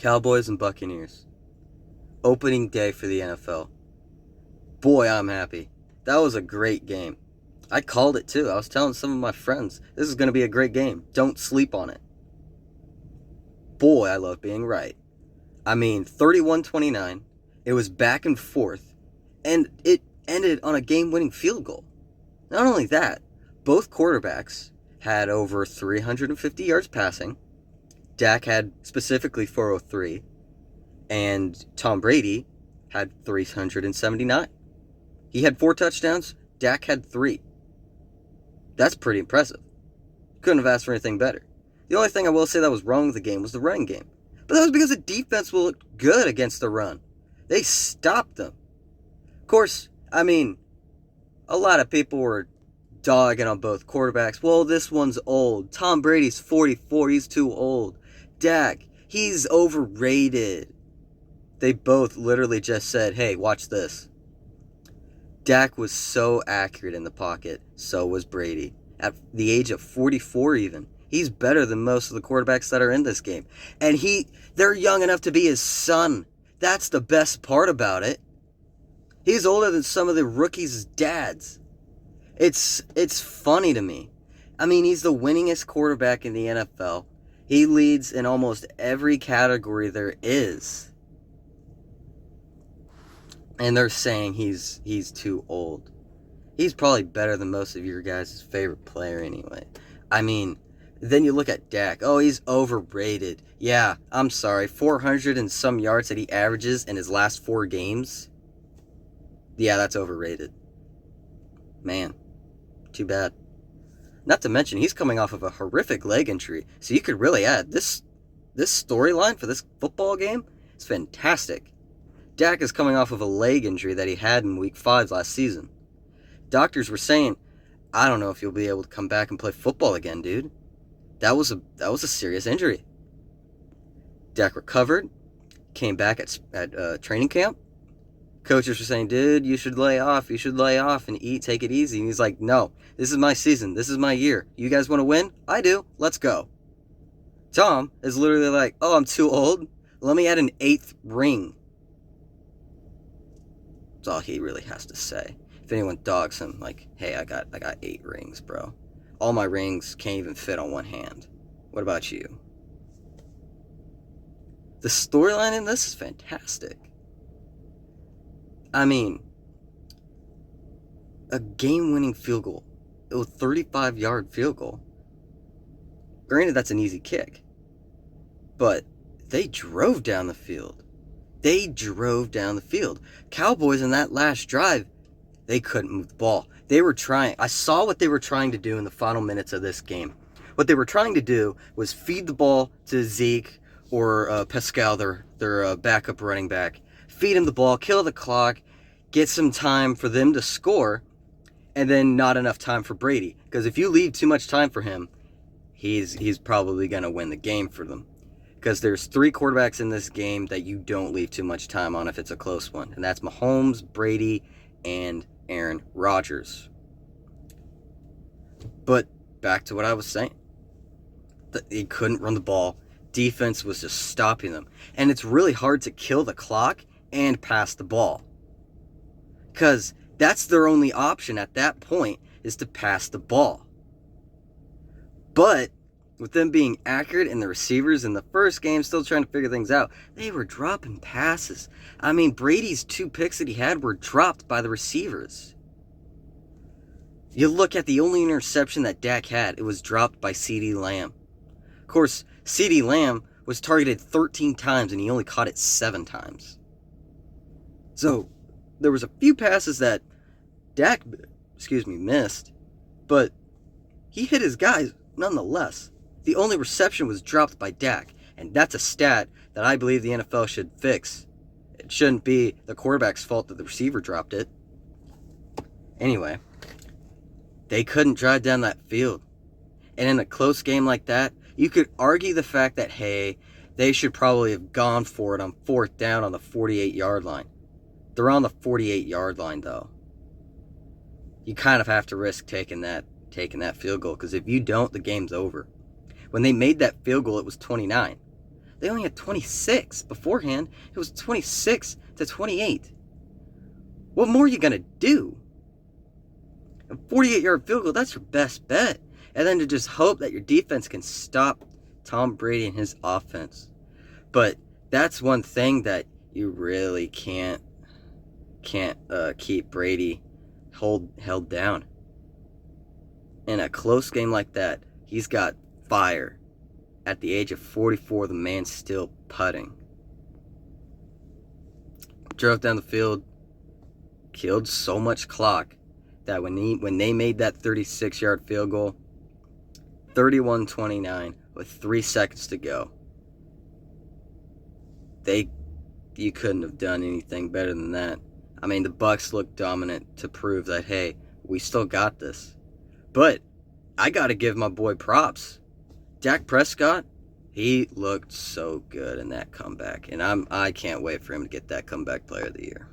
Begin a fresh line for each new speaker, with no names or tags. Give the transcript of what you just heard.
Cowboys and Buccaneers. Opening day for the NFL. Boy, I'm happy. That was a great game. I called it too. I was telling some of my friends, this is going to be a great game. Don't sleep on it. Boy, I love being right. 31-29. It was back and forth. And it ended on a game-winning field goal. Not only that, both quarterbacks had over 350 yards passing. Dak had specifically 403. And Tom Brady had 379. He had 4 touchdowns. Dak had 3. That's pretty impressive. Couldn't have asked for anything better. The only thing I will say that was wrong with the game was the running game. But that was because the defense looked good against the run. They stopped them. Of course, a lot of people were dogging on both quarterbacks. Well, this one's old. Tom Brady's 44. He's too old. Dak, he's overrated. They both literally just said, hey, watch this. Dak was so accurate in the pocket. So was Brady. At the age of 44 even. He's better than most of the quarterbacks that are in this game. And they're young enough to be his son. That's the best part about it. He's older than some of the rookies' dads. It's funny to me. He's the winningest quarterback in the NFL. He leads in almost every category there is. And they're saying he's too old. He's probably better than most of your guys' favorite player anyway. Then you look at Dak. Oh, he's overrated. Yeah, I'm sorry. 400 and some yards that he averages in his last 4 games. Yeah, that's overrated. Man, too bad. Not to mention, he's coming off of a horrific leg injury. So you could really add this storyline for this football game is fantastic. Dak is coming off of a leg injury that he had in Week 5 last season. Doctors were saying, I don't know if you'll be able to come back and play football again, dude. That was a serious injury. Dak recovered, came back at training camp. Coaches were saying, dude, you should lay off and take it easy. And he's like, no, this is my season. This is my year. You guys want to win? I do. Let's go. Tom is literally like, oh, I'm too old. Let me add an 8th ring. That's all he really has to say. If anyone dogs him, like, hey, I got 8 rings, bro. All my rings can't even fit on one hand. What about you? The storyline in this is fantastic. A game-winning field goal. It was a 35-yard field goal. Granted, that's an easy kick. But they drove down the field. Cowboys in that last drive, they couldn't move the ball. They were trying. I saw what they were trying to do in the final minutes of this game. What they were trying to do was feed the ball to Zeke or Pascal, their backup running back. Feed him the ball, kill the clock, get some time for them to score, and then not enough time for Brady. Because if you leave too much time for him, he's probably going to win the game for them. Because there's 3 quarterbacks in this game that you don't leave too much time on if it's a close one. And that's Mahomes, Brady, and Aaron Rodgers. But back to what I was saying. They couldn't run the ball. Defense was just stopping them. And it's really hard to kill the clock and pass the ball. Because that's their only option at that point is to pass the ball. But with them being accurate and the receivers in the first game still trying to figure things out, they were dropping passes. Brady's 2 picks that he had were dropped by the receivers. You look at the only interception that Dak had, it was dropped by CeeDee Lamb. Of course, CeeDee Lamb was targeted 13 times and he only caught it 7 times. So, there was a few passes that Dak missed, but he hit his guys nonetheless. The only reception was dropped by Dak, and that's a stat that I believe the NFL should fix. It shouldn't be the quarterback's fault that the receiver dropped it. Anyway, they couldn't drive down that field. And in a close game like that, you could argue the fact that, hey, they should probably have gone for it on 4th down on the 48-yard line. They're on the 48-yard line, though. You kind of have to risk taking that field goal, because if you don't, the game's over. When they made that field goal, it was 29. They only had 26. Beforehand, it was 26-28. What more are you going to do? A 48-yard field goal, that's your best bet. And then to just hope that your defense can stop Tom Brady and his offense. But that's one thing that you really can't keep Brady held down. In a close game like that, he's got fire. At the age of 44, the man's still putting. Drove down the field, killed so much clock that when they made that 36-yard field goal, 31-29 with 3 seconds to go, you couldn't have done anything better than that. I mean, the Bucs looked dominant to prove that, hey, we still got this. But I got to give my boy props. Dak Prescott, he looked so good in that comeback, and I can't wait for him to get that comeback player of the year.